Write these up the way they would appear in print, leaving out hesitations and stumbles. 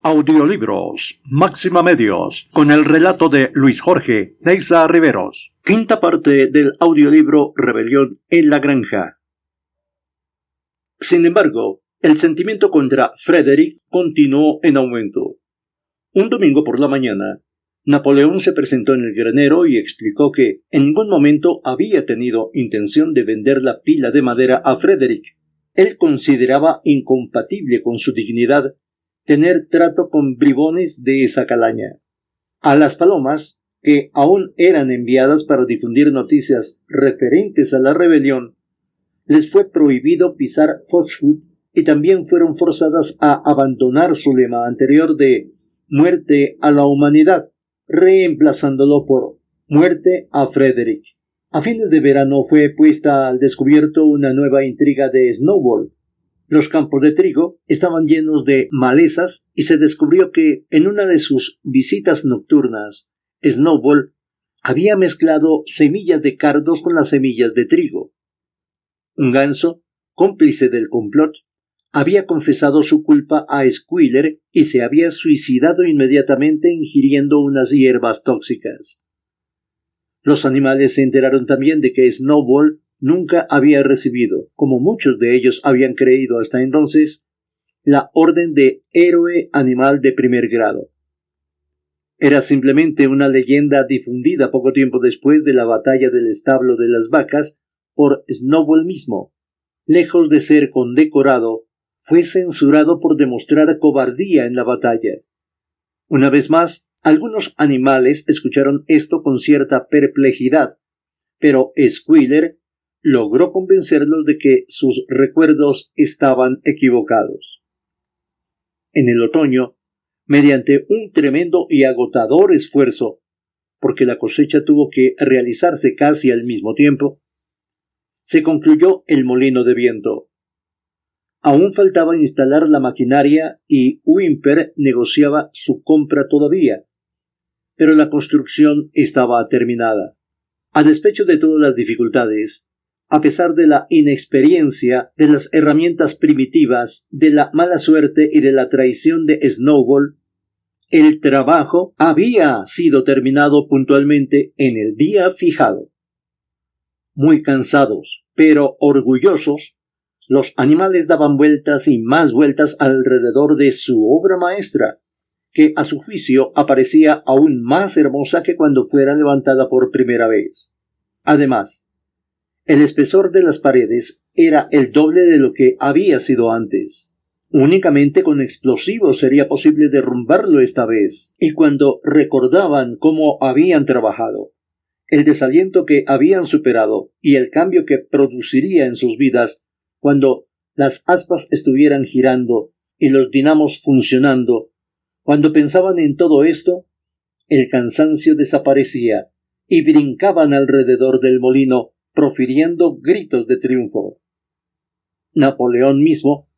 Audiolibros Máxima Medios, con el relato de Luis Jorge Neiza Riveros. Quinta parte del audiolibro Rebelión en la Granja. Sin embargo, el sentimiento contra Frederick continuó en aumento. Un domingo por la mañana, Napoleón se presentó en el granero y explicó que en ningún momento había tenido intención de vender la pila de madera a Frederick. Él consideraba incompatible con su dignidad tener trato con bribones de esa calaña. A las palomas, que aún eran enviadas para difundir noticias referentes a la rebelión, les fue prohibido pisar Foxwood y también fueron forzadas a abandonar su lema anterior de «Muerte a la humanidad», reemplazándolo por «Muerte a Frederick». A fines de verano fue puesta al descubierto una nueva intriga de Snowball. Los campos de trigo estaban llenos de malezas y se descubrió que en una de sus visitas nocturnas, Snowball había mezclado semillas de cardos con las semillas de trigo. Un ganso, cómplice del complot, había confesado su culpa a Squealer y se había suicidado inmediatamente ingiriendo unas hierbas tóxicas. Los animales se enteraron también de que Snowball nunca había recibido, como muchos de ellos habían creído hasta entonces, la orden de héroe animal de primer grado. Era simplemente una leyenda difundida poco tiempo después de la batalla del establo de las vacas por Snowball mismo. Lejos de ser condecorado, fue censurado por demostrar cobardía en la batalla. Una vez más, algunos animales escucharon esto con cierta perplejidad, pero Squealer logró convencerlos de que sus recuerdos estaban equivocados. En el otoño, mediante un tremendo y agotador esfuerzo, porque la cosecha tuvo que realizarse casi al mismo tiempo, se concluyó el molino de viento. Aún faltaba instalar la maquinaria y Whymper negociaba su compra todavía, pero la construcción estaba terminada. A despecho de todas las dificultades, a pesar de la inexperiencia, de las herramientas primitivas, de la mala suerte y de la traición de Snowball, el trabajo había sido terminado puntualmente en el día fijado. Muy cansados, pero orgullosos, los animales daban vueltas y más vueltas alrededor de su obra maestra, que a su juicio aparecía aún más hermosa que cuando fuera levantada por primera vez. Además, el espesor de las paredes era el doble de lo que había sido antes. Únicamente con explosivos sería posible derrumbarlo esta vez, y cuando recordaban cómo habían trabajado, el desaliento que habían superado y el cambio que produciría en sus vidas cuando las aspas estuvieran girando y los dinamos funcionando, cuando pensaban en todo esto, el cansancio desaparecía y brincaban alrededor del molino, profiriendo gritos de triunfo. Napoleón mismo,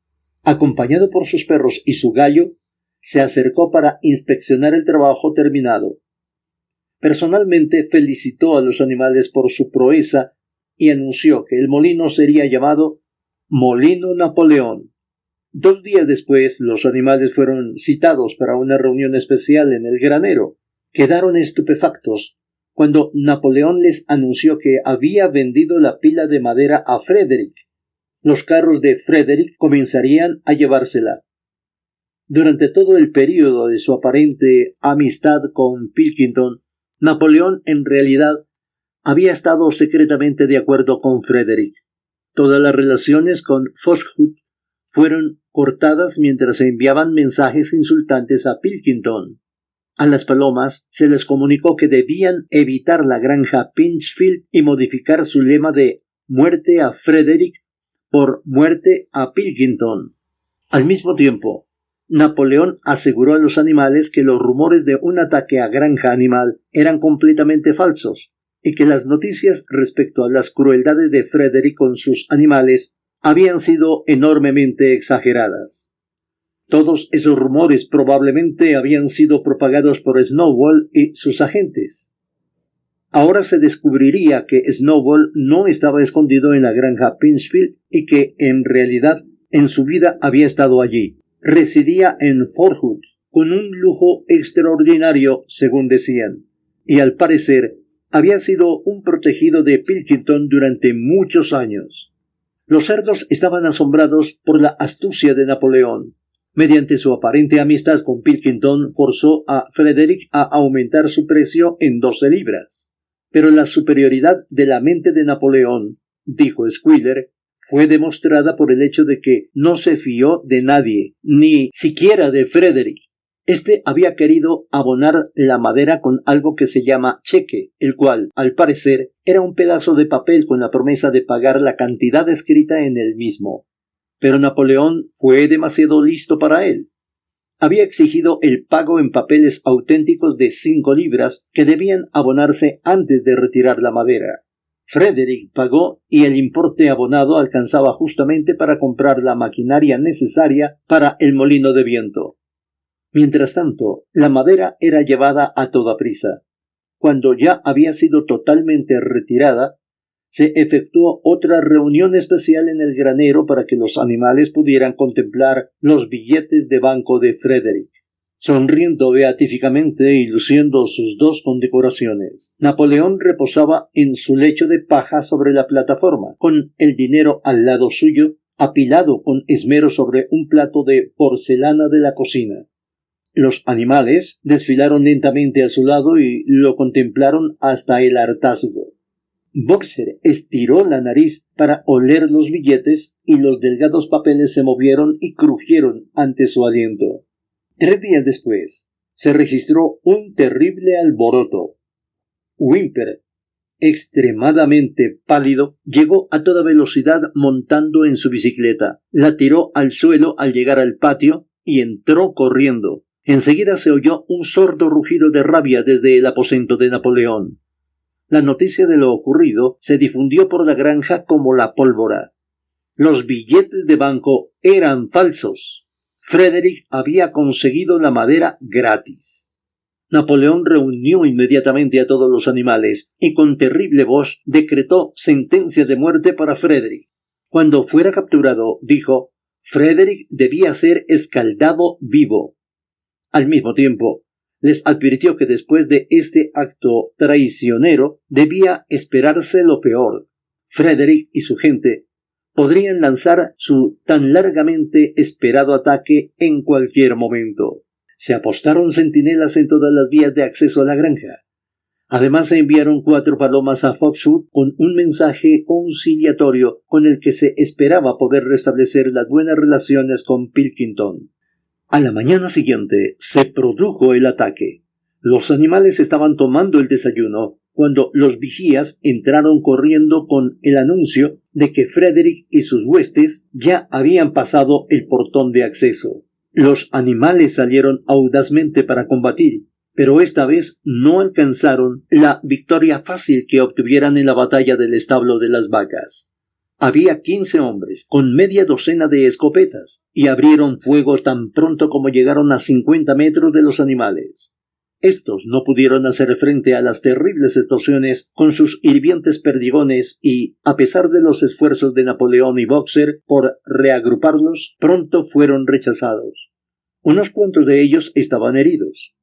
acompañado por sus perros y su gallo, se acercó para inspeccionar el trabajo terminado. Personalmente felicitó a los animales por su proeza y anunció que el molino sería llamado Molino Napoleón. 2 días después, los animales fueron citados para una reunión especial en el granero. Quedaron estupefactos cuando Napoleón les anunció que había vendido la pila de madera a Frederick. Los carros de Frederick comenzarían a llevársela. Durante todo el período de su aparente amistad con Pilkington, Napoleón en realidad había estado secretamente de acuerdo con Frederick. Todas las relaciones con Foxwood fueron cortadas mientras se enviaban mensajes insultantes a Pilkington. A las palomas se les comunicó que debían evitar la granja Pinchfield y modificar su lema de «Muerte a Frederick» por «Muerte a Pilkington». Al mismo tiempo, Napoleón aseguró a los animales que los rumores de un ataque a granja animal eran completamente falsos y que las noticias respecto a las crueldades de Frederick con sus animales habían sido enormemente exageradas. Todos esos rumores probablemente habían sido propagados por Snowball y sus agentes. Ahora se descubriría que Snowball no estaba escondido en la granja Pinchfield y que, en realidad, en su vida había estado allí. Residía en Foxwood, con un lujo extraordinario, según decían, y al parecer había sido un protegido de Pilkington durante muchos años. Los cerdos estaban asombrados por la astucia de Napoleón. Mediante su aparente amistad con Pilkington, forzó a Frederick a aumentar su precio en 12 libras. Pero la superioridad de la mente de Napoleón, dijo Schuyler, fue demostrada por el hecho de que no se fió de nadie, ni siquiera de Frederick. Este había querido abonar la madera con algo que se llama cheque, el cual, al parecer, era un pedazo de papel con la promesa de pagar la cantidad escrita en el mismo. Pero Napoleón fue demasiado listo para él. Había exigido el pago en papeles auténticos de 5 libras que debían abonarse antes de retirar la madera. Frederick pagó y el importe abonado alcanzaba justamente para comprar la maquinaria necesaria para el molino de viento. Mientras tanto, la madera era llevada a toda prisa. Cuando ya había sido totalmente retirada, se efectuó otra reunión especial en el granero para que los animales pudieran contemplar los billetes de banco de Frederick. Sonriendo beatíficamente y luciendo sus 2 condecoraciones, Napoleón reposaba en su lecho de paja sobre la plataforma, con el dinero al lado suyo, apilado con esmero sobre un plato de porcelana de la cocina. Los animales desfilaron lentamente a su lado y lo contemplaron hasta el hartazgo. Boxer estiró la nariz para oler los billetes y los delgados papeles se movieron y crujieron ante su aliento. 3 días después, se registró un terrible alboroto. Whymper, extremadamente pálido, llegó a toda velocidad montando en su bicicleta, la tiró al suelo al llegar al patio y entró corriendo. Enseguida se oyó un sordo rugido de rabia desde el aposento de Napoleón. La noticia de lo ocurrido se difundió por la granja como la pólvora. Los billetes de banco eran falsos. Frederick había conseguido la madera gratis. Napoleón reunió inmediatamente a todos los animales y con terrible voz decretó sentencia de muerte para Frederick. Cuando fuera capturado, dijo, Frederick debía ser escaldado vivo. Al mismo tiempo, les advirtió que después de este acto traicionero debía esperarse lo peor. Frederick y su gente podrían lanzar su tan largamente esperado ataque en cualquier momento. Se apostaron centinelas en todas las vías de acceso a la granja. Además se enviaron 4 palomas a Foxwood con un mensaje conciliatorio con el que se esperaba poder restablecer las buenas relaciones con Pilkington. A la mañana siguiente se produjo el ataque. Los animales estaban tomando el desayuno cuando los vigías entraron corriendo con el anuncio de que Frederick y sus huestes ya habían pasado el portón de acceso. Los animales salieron audazmente para combatir, pero esta vez no alcanzaron la victoria fácil que obtuvieran en la batalla del establo de las vacas. Había 15 hombres, con media docena de escopetas, y abrieron fuego tan pronto como llegaron a 50 metros de los animales. Estos no pudieron hacer frente a las terribles explosiones con sus hirvientes perdigones y, a pesar de los esfuerzos de Napoleón y Boxer por reagruparlos, pronto fueron rechazados. Unos cuantos de ellos estaban heridos.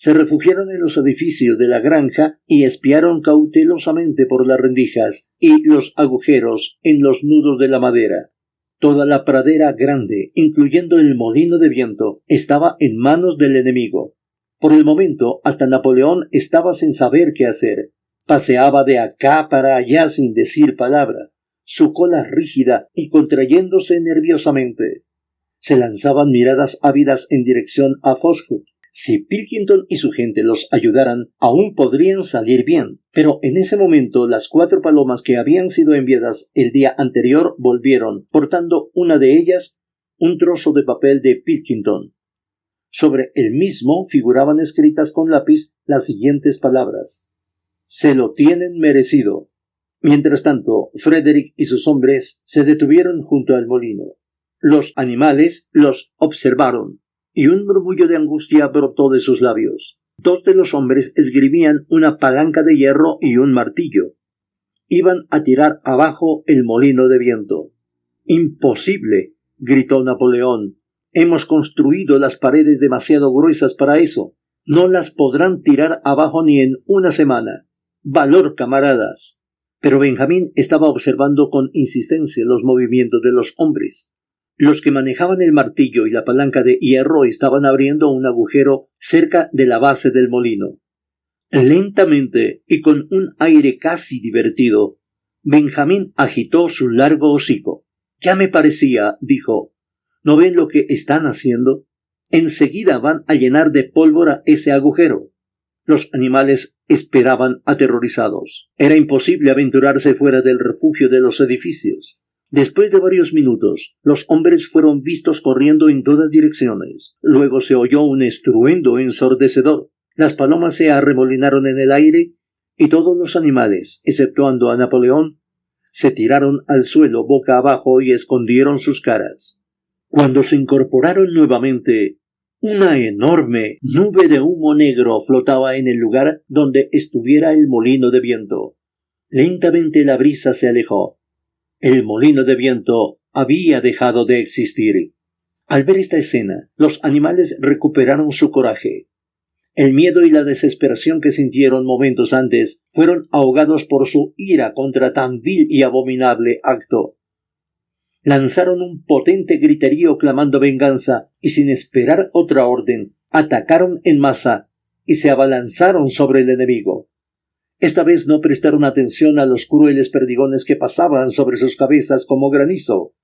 Se refugiaron en los edificios de la granja y espiaron cautelosamente por las rendijas y los agujeros en los nudos de la madera. Toda la pradera grande, incluyendo el molino de viento, estaba en manos del enemigo. Por el momento, hasta Napoleón estaba sin saber qué hacer. Paseaba de acá para allá sin decir palabra, su cola rígida y contrayéndose nerviosamente. Se lanzaban miradas ávidas en dirección a Foxwood. Si Pilkington y su gente los ayudaran, aún podrían salir bien. Pero en ese momento las 4 palomas que habían sido enviadas el día anterior volvieron, portando una de ellas un trozo de papel de Pilkington. Sobre el mismo figuraban escritas con lápiz las siguientes palabras: «Se lo tienen merecido». Mientras tanto, Frederick y sus hombres se detuvieron junto al molino. Los animales los observaron, y un murmullo de angustia brotó de sus labios. 2 de los hombres esgrimían una palanca de hierro y un martillo. Iban a tirar abajo el molino de viento. «¡Imposible!», gritó Napoleón. Hemos construido las paredes demasiado gruesas para eso. No las podrán tirar abajo ni en una semana. ¡Valor, camaradas! Pero Benjamín estaba observando con insistencia los movimientos de los hombres. Los que manejaban el martillo y la palanca de hierro estaban abriendo un agujero cerca de la base del molino. Lentamente y con un aire casi divertido, Benjamín agitó su largo hocico. «Ya me parecía», dijo. «¿No ven lo que están haciendo? Enseguida van a llenar de pólvora ese agujero». Los animales esperaban aterrorizados. Era imposible aventurarse fuera del refugio de los edificios. Después de varios minutos, los hombres fueron vistos corriendo en todas direcciones. Luego se oyó un estruendo ensordecedor. Las palomas se arremolinaron en el aire y todos los animales, exceptuando a Napoleón, se tiraron al suelo boca abajo y escondieron sus caras. Cuando se incorporaron nuevamente, una enorme nube de humo negro flotaba en el lugar donde estuviera el molino de viento. Lentamente la brisa se alejó. El molino de viento había dejado de existir. Al ver esta escena, los animales recuperaron su coraje. El miedo y la desesperación que sintieron momentos antes fueron ahogados por su ira contra tan vil y abominable acto. Lanzaron un potente griterío clamando venganza y sin esperar otra orden, atacaron en masa y se abalanzaron sobre el enemigo. Esta vez no prestaron atención a los crueles perdigones que pasaban sobre sus cabezas como granizo.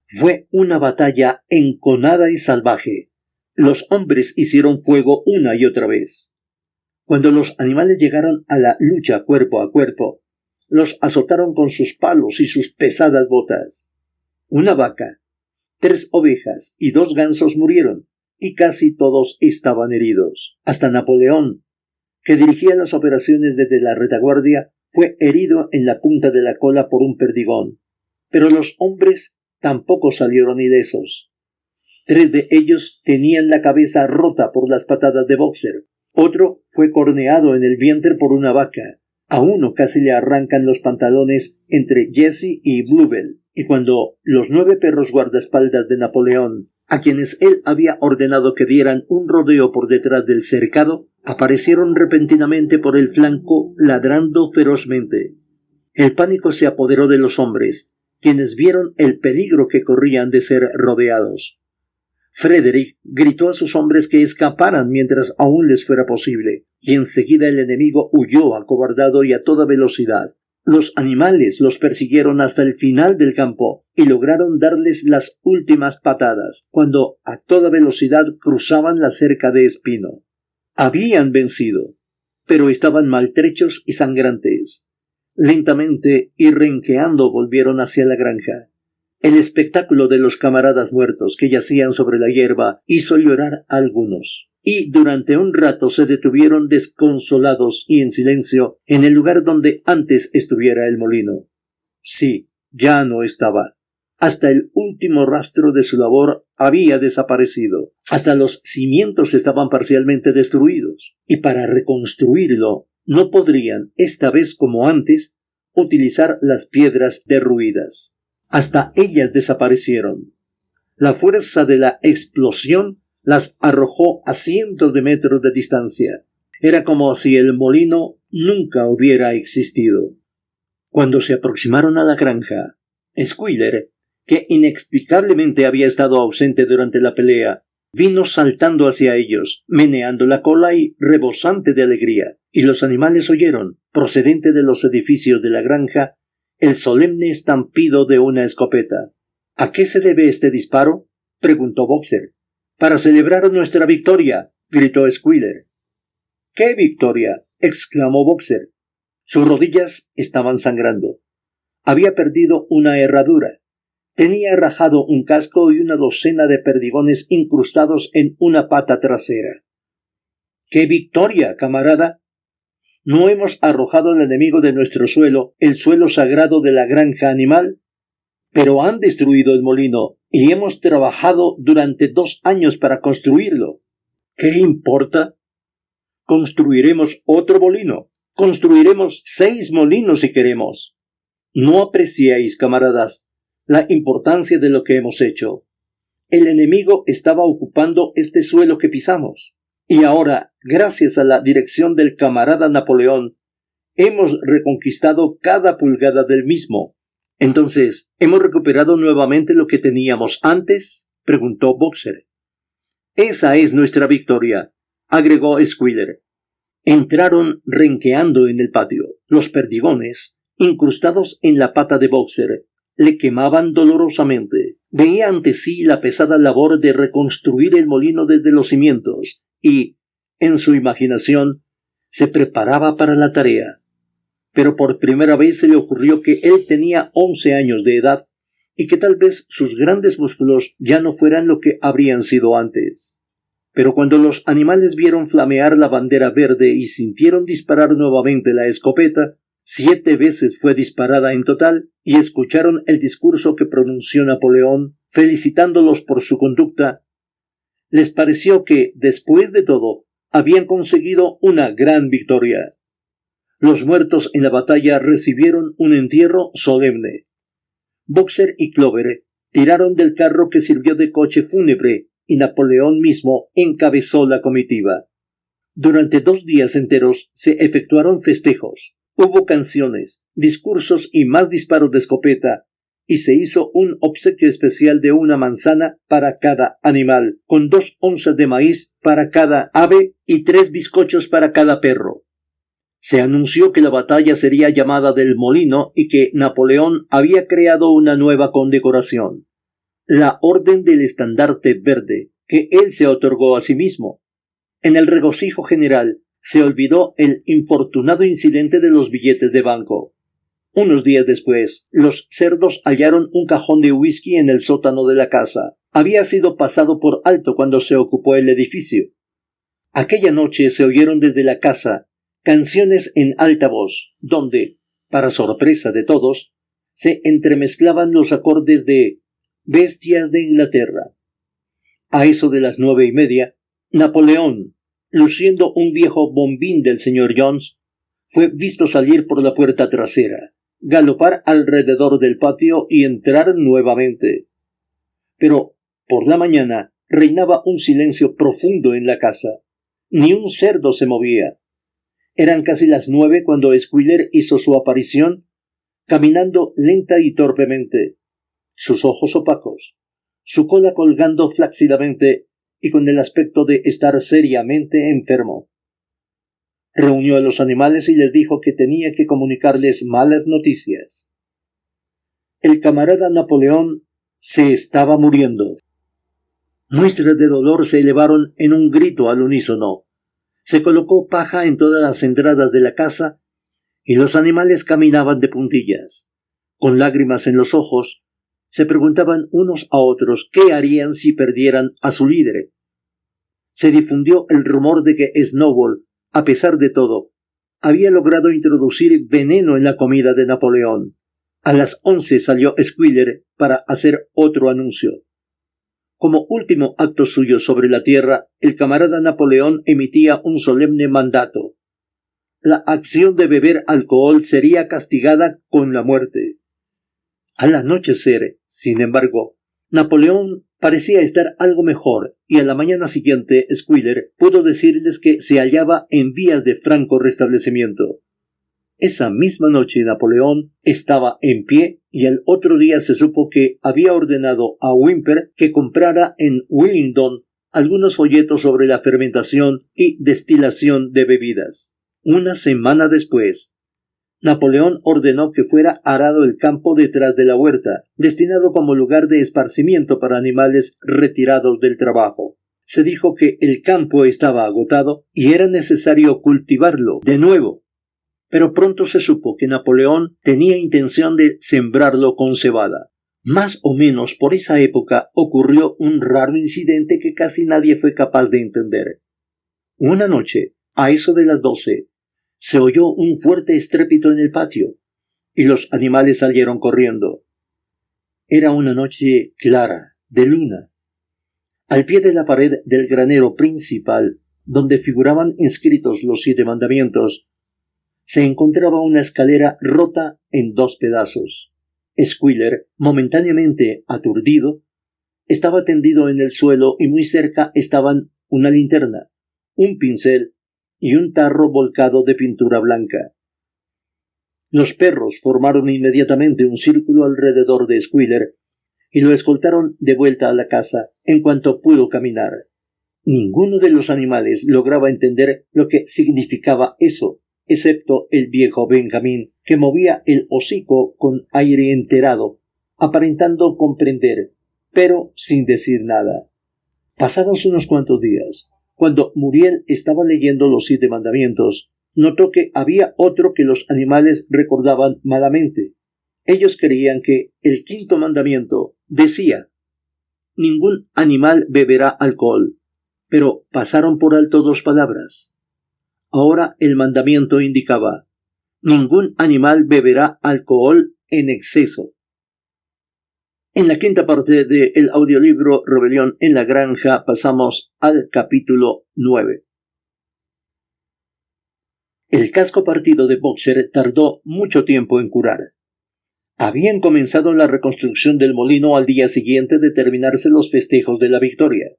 Fue una batalla enconada y salvaje. Los hombres hicieron fuego una y otra vez. Cuando los animales llegaron a la lucha cuerpo a cuerpo, los azotaron con sus palos y sus pesadas botas. Una vaca, 3 ovejas y 2 gansos murieron, y casi todos estaban heridos. Hasta Napoleón, que dirigía las operaciones desde la retaguardia, fue herido en la punta de la cola por un perdigón. Pero los hombres tampoco salieron ilesos. 3 de ellos tenían la cabeza rota por las patadas de boxer. Otro fue corneado en el vientre por una vaca. A uno casi le arrancan los pantalones entre Jesse y Bluebell. Y cuando los 9 perros guardaespaldas de Napoleón, a quienes él había ordenado que dieran un rodeo por detrás del cercado, aparecieron repentinamente por el flanco ladrando ferozmente. El pánico se apoderó de los hombres, quienes vieron el peligro que corrían de ser rodeados. Frederick gritó a sus hombres que escaparan mientras aún les fuera posible, y enseguida el enemigo huyó acobardado y a toda velocidad. Los animales los persiguieron hasta el final del campo y lograron darles las últimas patadas, cuando a toda velocidad cruzaban la cerca de espino. Habían vencido, pero estaban maltrechos y sangrantes. Lentamente y renqueando volvieron hacia la granja. El espectáculo de los camaradas muertos que yacían sobre la hierba hizo llorar a algunos, y durante un rato se detuvieron desconsolados y en silencio en el lugar donde antes estuviera el molino. Sí, ya no estaba. Hasta el último rastro de su labor había desaparecido. Hasta los cimientos estaban parcialmente destruidos, y para reconstruirlo no podrían, esta vez como antes, utilizar las piedras derruidas. Hasta ellas desaparecieron. La fuerza de la explosión las arrojó a cientos de metros de distancia. Era como si el molino nunca hubiera existido. Cuando se aproximaron a la granja, Squealer, que inexplicablemente había estado ausente durante la pelea, vino saltando hacia ellos, meneando la cola y rebosante de alegría, y los animales oyeron, procedente de los edificios de la granja, el solemne estampido de una escopeta. ¿A qué se debe este disparo?, preguntó Boxer. «Para celebrar nuestra victoria», gritó Squealer. «¿Qué victoria?», exclamó Boxer. Sus rodillas estaban sangrando. Había perdido una herradura. Tenía rajado un casco y una docena de perdigones incrustados en una pata trasera. «¿Qué victoria, camarada? ¿No hemos arrojado al enemigo de nuestro suelo, el suelo sagrado de la granja animal? Pero han destruido el molino y hemos trabajado durante 2 años para construirlo. ¿Qué importa? Construiremos otro molino. Construiremos 6 molinos si queremos. ¿No apreciáis, camaradas, la importancia de lo que hemos hecho? el enemigo estaba ocupando este suelo que pisamos. Y ahora, gracias a la dirección del camarada Napoleón, hemos reconquistado cada pulgada del mismo. Entonces, ¿hemos recuperado nuevamente lo que teníamos antes?, preguntó Boxer. Esa es nuestra victoria, agregó Squealer. Entraron renqueando en el patio. Los perdigones, incrustados en la pata de Boxer, le quemaban dolorosamente. Veía ante sí la pesada labor de reconstruir el molino desde los cimientos y, en su imaginación, se preparaba para la tarea. Pero por primera vez se le ocurrió que él tenía 11 años de edad y que tal vez sus grandes músculos ya no fueran lo que habrían sido antes. Pero cuando los animales vieron flamear la bandera verde y sintieron disparar nuevamente la escopeta, 7 veces fue disparada en total, y escucharon el discurso que pronunció Napoleón, felicitándolos por su conducta, les pareció que, después de todo, habían conseguido una gran victoria. Los muertos en la batalla recibieron un entierro solemne. Boxer y Clover tiraron del carro que sirvió de coche fúnebre y Napoleón mismo encabezó la comitiva. Durante 2 días enteros se efectuaron festejos, hubo canciones, discursos y más disparos de escopeta, y se hizo un obsequio especial de una manzana para cada animal, con 2 onzas de maíz para cada ave y 3 bizcochos para cada perro. Se anunció que la batalla sería llamada del Molino y que Napoleón había creado una nueva condecoración, la Orden del Estandarte Verde, que él se otorgó a sí mismo. En el regocijo general se olvidó el infortunado incidente de los billetes de banco. Unos días después, los cerdos hallaron un cajón de whisky en el sótano de la casa. Había sido pasado por alto cuando se ocupó el edificio. Aquella noche se oyeron desde la casa canciones en alta voz, donde, para sorpresa de todos, se entremezclaban los acordes de Bestias de Inglaterra. A eso de las 9:30, Napoleón, luciendo un viejo bombín del señor Jones, fue visto salir por la puerta trasera, galopar alrededor del patio y entrar nuevamente. Pero, por la mañana, reinaba un silencio profundo en la casa. Ni un cerdo se movía. Eran casi las 9 cuando Squealer hizo su aparición, caminando lenta y torpemente, sus ojos opacos, su cola colgando flácidamente y con el aspecto de estar seriamente enfermo. Reunió a los animales y les dijo que tenía que comunicarles malas noticias. El camarada Napoleón se estaba muriendo. Muestras de dolor se elevaron en un grito al unísono. Se colocó paja en todas las entradas de la casa y los animales caminaban de puntillas. Con lágrimas en los ojos, se preguntaban unos a otros qué harían si perdieran a su líder. Se difundió el rumor de que Snowball, a pesar de todo, había logrado introducir veneno en la comida de Napoleón. A las 11 salió Squealer para hacer otro anuncio. Como último acto suyo sobre la tierra, el camarada Napoleón emitía un solemne mandato. La acción de beber alcohol sería castigada con la muerte. Al anochecer, sin embargo, Napoleón parecía estar algo mejor y a la mañana siguiente Squealer pudo decirles que se hallaba en vías de franco restablecimiento. Esa misma noche Napoleón estaba en pie y el otro día se supo que había ordenado a Whymper que comprara en Willingdon algunos folletos sobre la fermentación y destilación de bebidas. Una semana después, Napoleón ordenó que fuera arado el campo detrás de la huerta, destinado como lugar de esparcimiento para animales retirados del trabajo. Se dijo que el campo estaba agotado y era necesario cultivarlo de nuevo. Pero pronto se supo que Napoleón tenía intención de sembrarlo con cebada. Más o menos por esa época ocurrió un raro incidente que casi nadie fue capaz de entender. Una noche, a eso de las 12, se oyó un fuerte estrépito en el patio, y los animales salieron corriendo. Era una noche clara, de luna. Al pie de la pared del granero principal, donde figuraban inscritos los 7 mandamientos, se encontraba una escalera rota en 2 pedazos. Squealer, momentáneamente aturdido, estaba tendido en el suelo y muy cerca estaban una linterna, un pincel y un tarro volcado de pintura blanca. Los perros formaron inmediatamente un círculo alrededor de Squealer y lo escoltaron de vuelta a la casa en cuanto pudo caminar. Ninguno de los animales lograba entender lo que significaba eso, excepto el viejo Benjamín, que movía el hocico con aire enterado, aparentando comprender, pero sin decir nada. Pasados unos cuantos días, cuando Muriel estaba leyendo los 7 mandamientos, notó que había otro que los animales recordaban malamente. Ellos creían que el 5.º mandamiento decía: «Ningún animal beberá alcohol», pero pasaron por alto 2 palabras. Ahora el mandamiento indicaba: «Ningún animal beberá alcohol en exceso». En la 5ª parte del audiolibro Rebelión en la Granja pasamos al capítulo 9. El casco partido de Boxer tardó mucho tiempo en curar. Habían comenzado la reconstrucción del molino al día siguiente de terminarse los festejos de la victoria.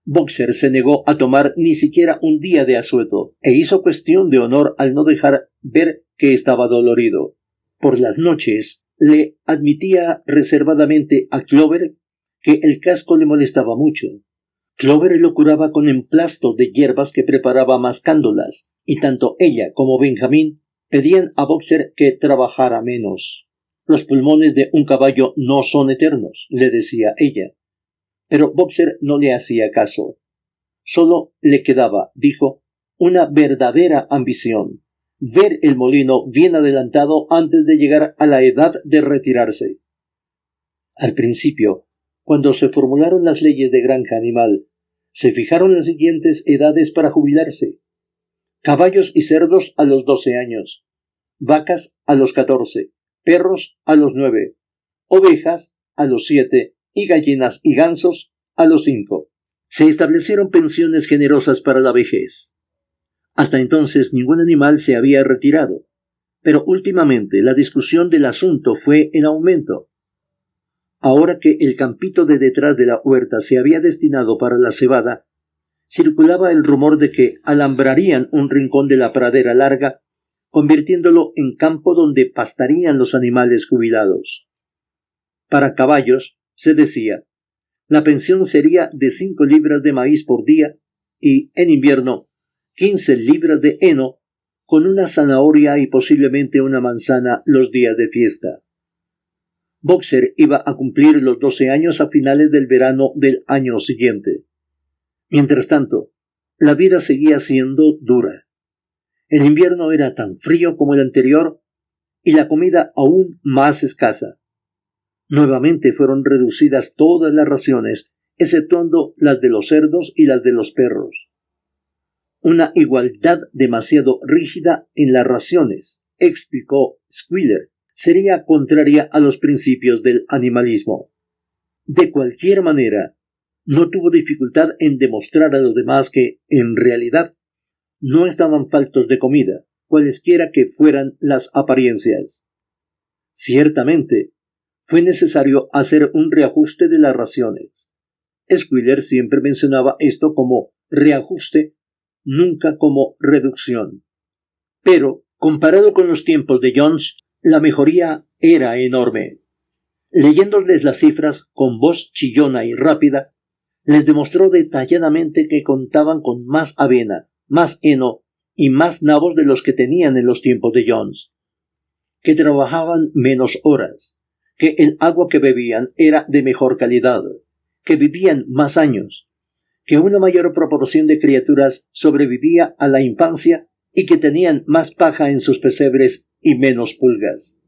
Boxer se negó a tomar ni siquiera un día de asueto e hizo cuestión de honor al no dejar ver que estaba dolorido. Por las noches le admitía reservadamente a Clover que el casco le molestaba mucho. Clover lo curaba con emplasto de hierbas que preparaba mascándolas, y tanto ella como Benjamín pedían a Boxer que trabajara menos. «Los pulmones de un caballo no son eternos», le decía ella. Pero Boxer no le hacía caso. Solo le quedaba, dijo, una verdadera ambición: ver el molino bien adelantado antes de llegar a la edad de retirarse. Al principio, cuando se formularon las leyes de granja animal, se fijaron las siguientes edades para jubilarse: caballos y cerdos a los 12 años, vacas a los 14, perros a los 9, ovejas a los 7 y gallinas y gansos a los 5. Se establecieron pensiones generosas para la vejez. Hasta entonces ningún animal se había retirado, pero últimamente la discusión del asunto fue en aumento. Ahora que el campito de detrás de la huerta se había destinado para la cebada, circulaba el rumor de que alambrarían un rincón de la pradera larga, convirtiéndolo en campo donde pastarían los animales jubilados. Para caballos, se decía, la pensión sería de 5 libras de maíz por día y, en invierno, 15 libras de heno, con una zanahoria y posiblemente una manzana los días de fiesta. Boxer iba a cumplir los 12 años a finales del verano del año siguiente. Mientras tanto, la vida seguía siendo dura. El invierno era tan frío como el anterior y la comida aún más escasa. Nuevamente fueron reducidas todas las raciones, exceptuando las de los cerdos y las de los perros. Una igualdad demasiado rígida en las raciones, explicó Squealer, sería contraria a los principios del animalismo. De cualquier manera, no tuvo dificultad en demostrar a los demás que, en realidad, no estaban faltos de comida, cualesquiera que fueran las apariencias. Ciertamente, fue necesario hacer un reajuste de las raciones. Squealer siempre mencionaba esto como reajuste, nunca como reducción. Pero, comparado con los tiempos de Jones, la mejoría era enorme. Leyéndoles las cifras con voz chillona y rápida, les demostró detalladamente que contaban con más avena, más heno y más nabos de los que tenían en los tiempos de Jones, que trabajaban menos horas, que el agua que bebían era de mejor calidad, que vivían más años, que una mayor proporción de criaturas sobrevivía a la infancia y que tenían más paja en sus pesebres y menos pulgas.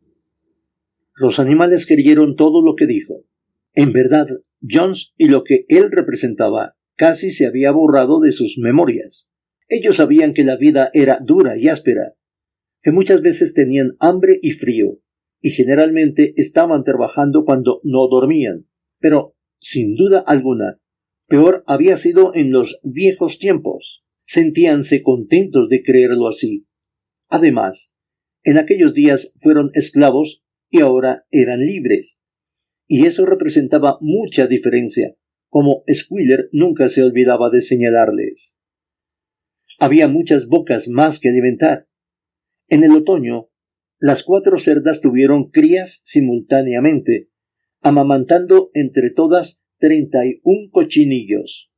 Los animales creyeron todo lo que dijo. En verdad, Jones y lo que él representaba casi se había borrado de sus memorias. Ellos sabían que la vida era dura y áspera, que muchas veces tenían hambre y frío, y generalmente estaban trabajando cuando no dormían. Pero, sin duda alguna, peor había sido en los viejos tiempos. Sentíanse contentos de creerlo así. Además, en aquellos días fueron esclavos y ahora eran libres. y eso representaba mucha diferencia, como Squealer nunca se olvidaba de señalarles. Había muchas bocas más que alimentar. En el otoño, las 4 cerdas tuvieron crías simultáneamente, amamantando entre todas 31 cochinillos.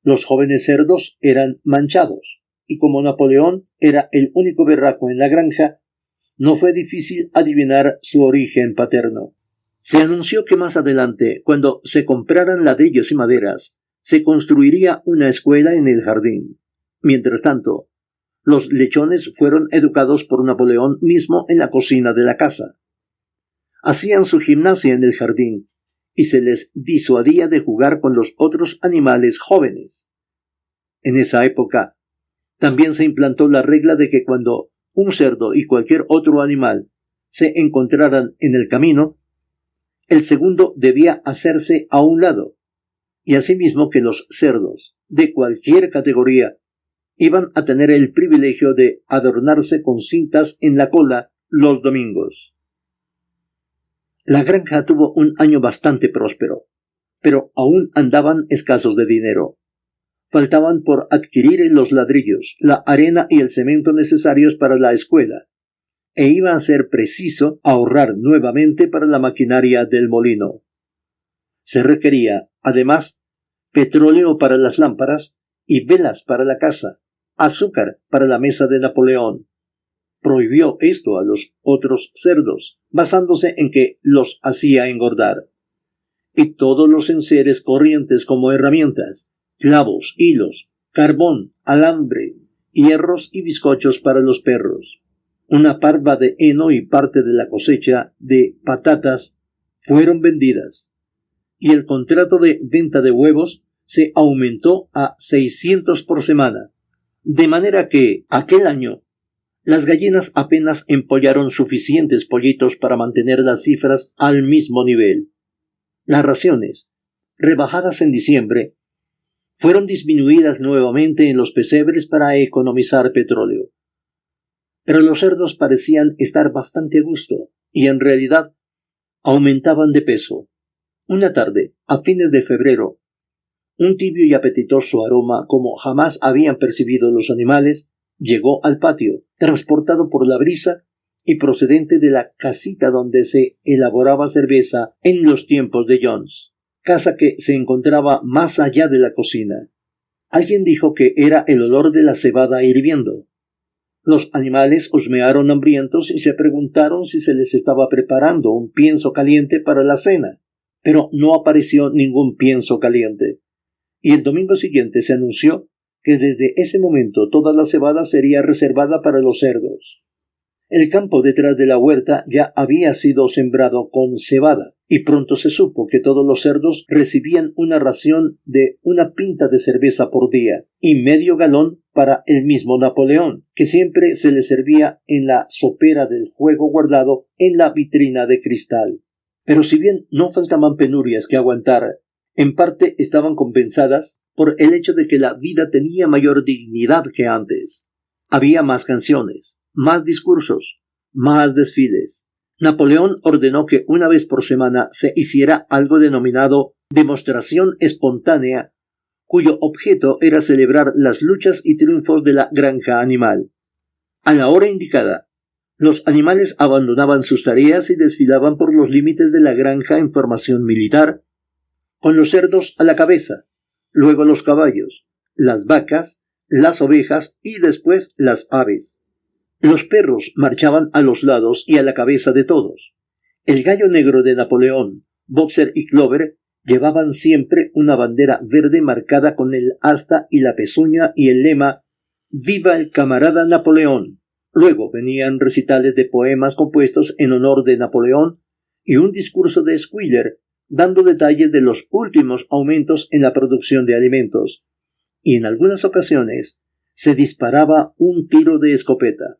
Los jóvenes cerdos eran manchados, y como Napoleón era el único berraco en la granja, no fue difícil adivinar su origen paterno. Se anunció que más adelante, cuando se compraran ladrillos y maderas, se construiría una escuela en el jardín. Mientras tanto, los lechones fueron educados por Napoleón mismo en la cocina de la casa. Hacían su gimnasia en el jardín, y se les disuadía de jugar con los otros animales jóvenes. En esa época, también se implantó la regla de que cuando un cerdo y cualquier otro animal se encontraran en el camino, el segundo debía hacerse a un lado, y asimismo que los cerdos, de cualquier categoría, iban a tener el privilegio de adornarse con cintas en la cola los domingos. La granja tuvo un año bastante próspero, pero aún andaban escasos de dinero. Faltaban por adquirir los ladrillos, la arena y el cemento necesarios para la escuela, e iba a ser preciso ahorrar nuevamente para la maquinaria del molino. Se requería, además, petróleo para las lámparas y velas para la casa, azúcar para la mesa de Napoleón. Prohibió esto a los otros cerdos, basándose en que los hacía engordar. Y todos los enseres corrientes como herramientas, clavos, hilos, carbón, alambre, hierros y bizcochos para los perros. Una parva de heno y parte de la cosecha de patatas fueron vendidas, y el contrato de venta de huevos se aumentó a 600 por semana, de manera que, aquel año, las gallinas apenas empollaron suficientes pollitos para mantener las cifras al mismo nivel. Las raciones, rebajadas en diciembre, fueron disminuidas nuevamente en los pesebres para economizar petróleo. Pero los cerdos parecían estar bastante a gusto, y en realidad aumentaban de peso. Una tarde, a fines de febrero, un tibio y apetitoso aroma como jamás habían percibido los animales llegó al patio, transportado por la brisa y procedente de la casita donde se elaboraba cerveza en los tiempos de Jones, casa que se encontraba más allá de la cocina. Alguien dijo que era el olor de la cebada hirviendo. Los animales husmearon hambrientos y se preguntaron si se les estaba preparando un pienso caliente para la cena, pero no apareció ningún pienso caliente. Y el domingo siguiente se anunció que desde ese momento toda la cebada sería reservada para los cerdos. El campo detrás de la huerta ya había sido sembrado con cebada, y pronto se supo que todos los cerdos recibían una ración de una pinta de cerveza por día, y medio galón para el mismo Napoleón, que siempre se le servía en la sopera del juego guardado en la vitrina de cristal. Pero si bien no faltaban penurias que aguantar, en parte estaban compensadas por el hecho de que la vida tenía mayor dignidad que antes. Había más canciones, más discursos, más desfiles. Napoleón ordenó que una vez por semana se hiciera algo denominado demostración espontánea, cuyo objeto era celebrar las luchas y triunfos de la granja animal. A la hora indicada, los animales abandonaban sus tareas y desfilaban por los límites de la granja en formación militar, con los cerdos a la cabeza, luego los caballos, las vacas, las ovejas y después las aves. Los perros marchaban a los lados y a la cabeza de todos. El gallo negro de Napoleón, Boxer y Clover llevaban siempre una bandera verde marcada con el asta y la pezuña y el lema «Viva el camarada Napoleón». Luego venían recitales de poemas compuestos en honor de Napoleón y un discurso de Squealer dando detalles de los últimos aumentos en la producción de alimentos, y en algunas ocasiones se disparaba un tiro de escopeta.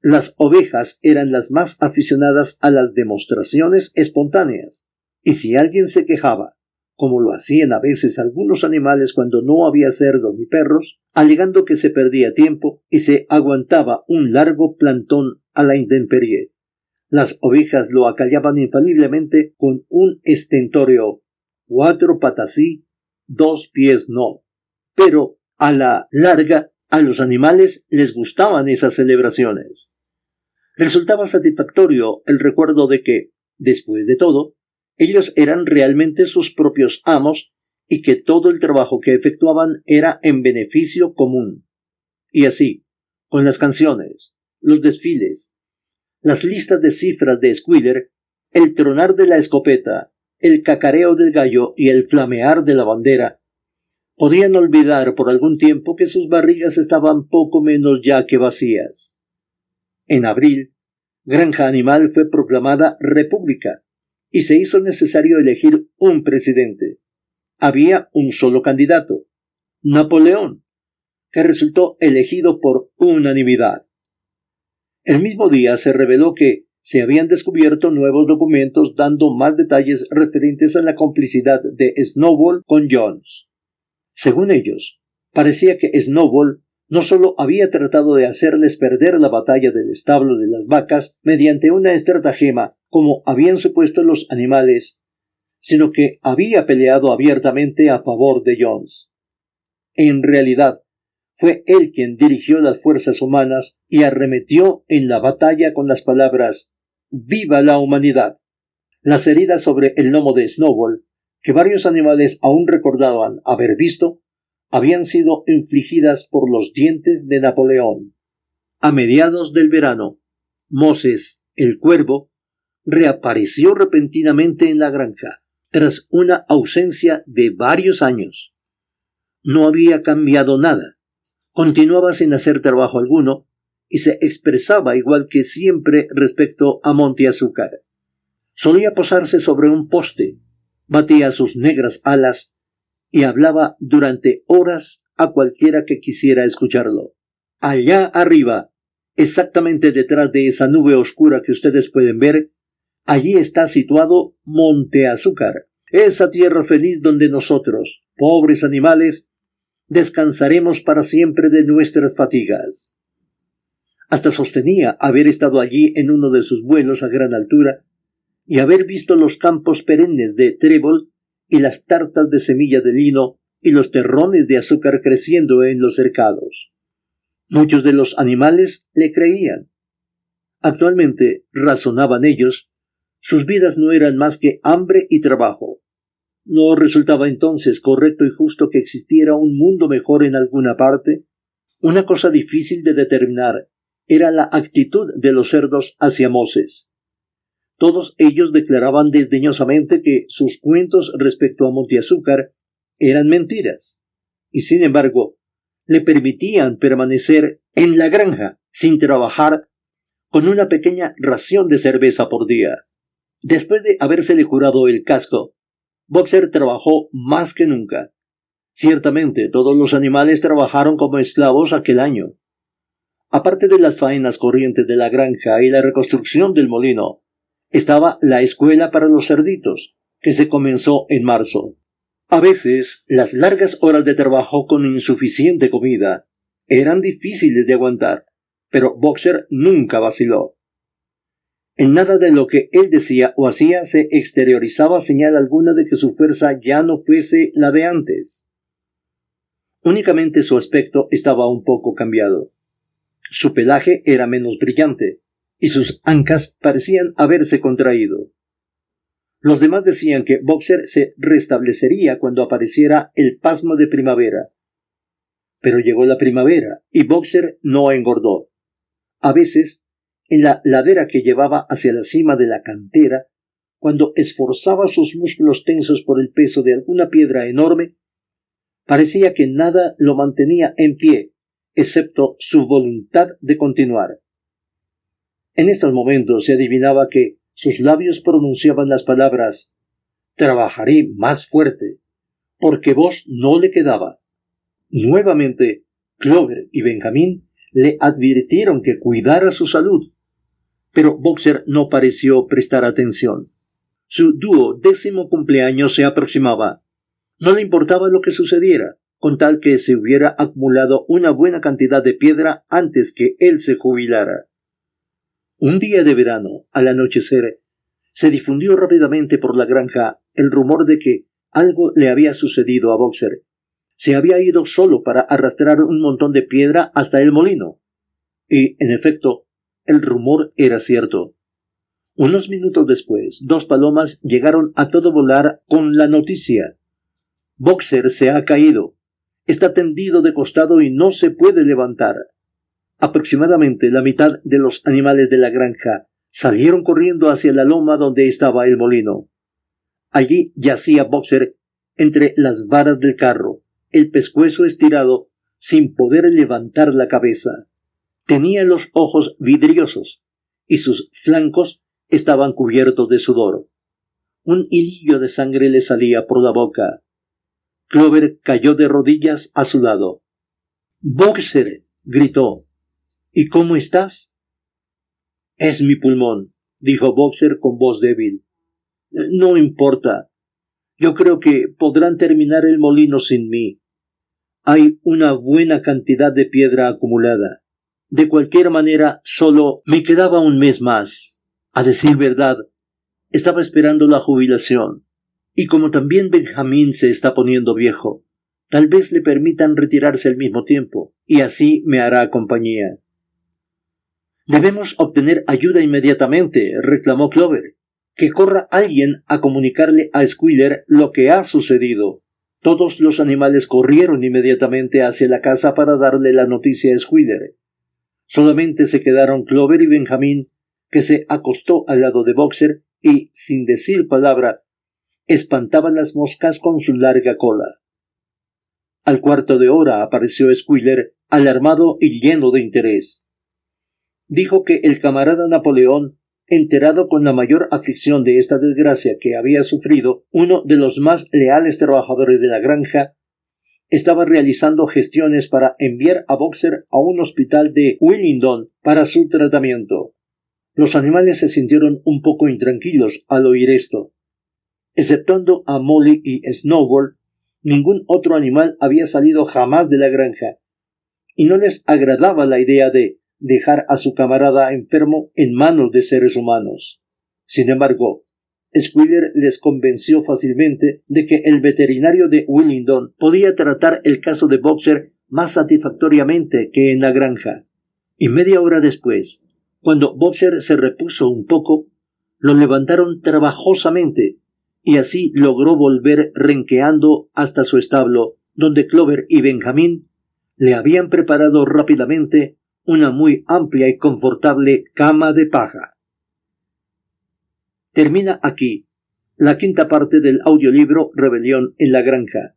Las ovejas eran las más aficionadas a las demostraciones espontáneas, y si alguien se quejaba, como lo hacían a veces algunos animales cuando no había cerdos ni perros, alegando que se perdía tiempo y se aguantaba un largo plantón a la intemperie, Las ovejas lo acallaban infaliblemente con un estentoreo: 4 patas sí, 2 pies no. Pero, a la larga, a los animales les gustaban esas celebraciones. Resultaba satisfactorio el recuerdo de que, después de todo, ellos eran realmente sus propios amos y que todo el trabajo que efectuaban era en beneficio común. Y así, con las canciones, los desfiles, las listas de cifras de Squealer, el tronar de la escopeta, el cacareo del gallo y el flamear de la bandera, podían olvidar por algún tiempo que sus barrigas estaban poco menos ya que vacías. En abril, Granja Animal fue proclamada república y se hizo necesario elegir un presidente. Había un solo candidato, Napoleón, que resultó elegido por unanimidad. El mismo día se reveló que se habían descubierto nuevos documentos dando más detalles referentes a la complicidad de Snowball con Jones. Según ellos, parecía que Snowball no solo había tratado de hacerles perder la batalla del establo de las vacas mediante una estratagema, como habían supuesto los animales, sino que había peleado abiertamente a favor de Jones. En realidad, fue él quien dirigió las fuerzas humanas y arremetió en la batalla con las palabras «¡Viva la humanidad!». Las heridas sobre el lomo de Snowball, que varios animales aún recordaban haber visto, habían sido infligidas por los dientes de Napoleón. A mediados del verano, Moses, el cuervo, reapareció repentinamente en la granja, tras una ausencia de varios años. No había cambiado nada, continuaba sin hacer trabajo alguno, y se expresaba igual que siempre respecto a Monte Azúcar. Solía posarse sobre un poste, batía sus negras alas y hablaba durante horas a cualquiera que quisiera escucharlo. Allá arriba, exactamente detrás de esa nube oscura que ustedes pueden ver, allí está situado Monte Azúcar, esa tierra feliz donde nosotros, pobres animales, descansaremos para siempre de nuestras fatigas. Hasta sostenía haber estado allí en uno de sus vuelos a gran altura y haber visto los campos perennes de trébol y las tartas de semilla de lino y los terrones de azúcar creciendo en los cercados. Muchos de los animales le creían. Actualmente, razonaban ellos, sus vidas no eran más que hambre y trabajo. ¿No resultaba entonces correcto y justo que existiera un mundo mejor en alguna parte? Una cosa difícil de determinar era la actitud de los cerdos hacia Moses. Todos ellos declaraban desdeñosamente que sus cuentos respecto a Monte Azúcar eran mentiras, y sin embargo, le permitían permanecer en la granja sin trabajar con una pequeña ración de cerveza por día. Después de habérsele curado el casco, Boxer trabajó más que nunca. Ciertamente, todos los animales trabajaron como esclavos aquel año. Aparte de las faenas corrientes de la granja y la reconstrucción del molino, estaba la escuela para los cerditos, que se comenzó en marzo. A veces, las largas horas de trabajo con insuficiente comida eran difíciles de aguantar, pero Boxer nunca vaciló. En nada de lo que él decía o hacía se exteriorizaba señal alguna de que su fuerza ya no fuese la de antes. Únicamente su aspecto estaba un poco cambiado. Su pelaje era menos brillante, y sus ancas parecían haberse contraído. Los demás decían que Boxer se restablecería cuando apareciera el pasmo de primavera. Pero llegó la primavera, y Boxer no engordó. A veces, en la ladera que llevaba hacia la cima de la cantera, cuando esforzaba sus músculos tensos por el peso de alguna piedra enorme, parecía que nada lo mantenía en pie, excepto su voluntad de continuar. En estos momentos se adivinaba que sus labios pronunciaban las palabras «Trabajaré más fuerte», porque voz no le quedaba. Nuevamente, Clover y Benjamín le advirtieron que cuidara su salud, pero Boxer no pareció prestar atención. Su 10º cumpleaños se aproximaba. No le importaba lo que sucediera, con tal que se hubiera acumulado una buena cantidad de piedra antes que él se jubilara. Un día de verano, al anochecer, se difundió rápidamente por la granja el rumor de que algo le había sucedido a Boxer. Se había ido solo para arrastrar un montón de piedra hasta el molino. Y, en efecto, el rumor era cierto. Unos minutos después, 2 palomas llegaron a todo volar con la noticia. Boxer se ha caído. Está tendido de costado y no se puede levantar. Aproximadamente la mitad de los animales de la granja salieron corriendo hacia la loma donde estaba el molino. Allí yacía Boxer entre las varas del carro, el pescuezo estirado, sin poder levantar la cabeza. Tenía los ojos vidriosos y sus flancos estaban cubiertos de sudor. Un hilillo de sangre le salía por la boca. Clover cayó de rodillas a su lado. «¡Boxer!», gritó. «¿Y cómo estás?». «Es mi pulmón», dijo Boxer con voz débil. «No importa. Yo creo que podrán terminar el molino sin mí. Hay una buena cantidad de piedra acumulada. De cualquier manera, solo me quedaba un mes más. A decir verdad, estaba esperando la jubilación. Y como también Benjamín se está poniendo viejo, tal vez le permitan retirarse al mismo tiempo, y así me hará compañía». «Debemos obtener ayuda inmediatamente», reclamó Clover. «Que corra alguien a comunicarle a Squealer lo que ha sucedido». Todos los animales corrieron inmediatamente hacia la casa para darle la noticia a Squealer. Solamente se quedaron Clover y Benjamín, que se acostó al lado de Boxer y, sin decir palabra, espantaba las moscas con su larga cola. Al cuarto de hora apareció Squealer, alarmado y lleno de interés. Dijo que el camarada Napoleón, enterado con la mayor aflicción de esta desgracia que había sufrido uno de los más leales trabajadores de la granja, estaba realizando gestiones para enviar a Boxer a un hospital de Willingdon para su tratamiento. Los animales se sintieron un poco intranquilos al oír esto. Exceptuando a Molly y Snowball, ningún otro animal había salido jamás de la granja, y no les agradaba la idea de dejar a su camarada enfermo en manos de seres humanos. Sin embargo, Squealer les convenció fácilmente de que el veterinario de Willingdon podía tratar el caso de Boxer más satisfactoriamente que en la granja. Y media hora después, cuando Boxer se repuso un poco, lo levantaron trabajosamente, y así logró volver renqueando hasta su establo, donde Clover y Benjamín le habían preparado rápidamente una muy amplia y confortable cama de paja. Termina aquí la 5ª parte del audiolibro Rebelión en la Granja.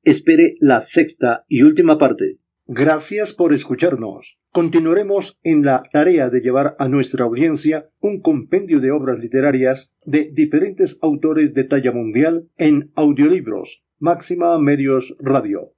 Espere la 6ª y última parte. Gracias por escucharnos. Continuaremos en la tarea de llevar a nuestra audiencia un compendio de obras literarias de diferentes autores de talla mundial en audiolibros. Máxima Medios Radio.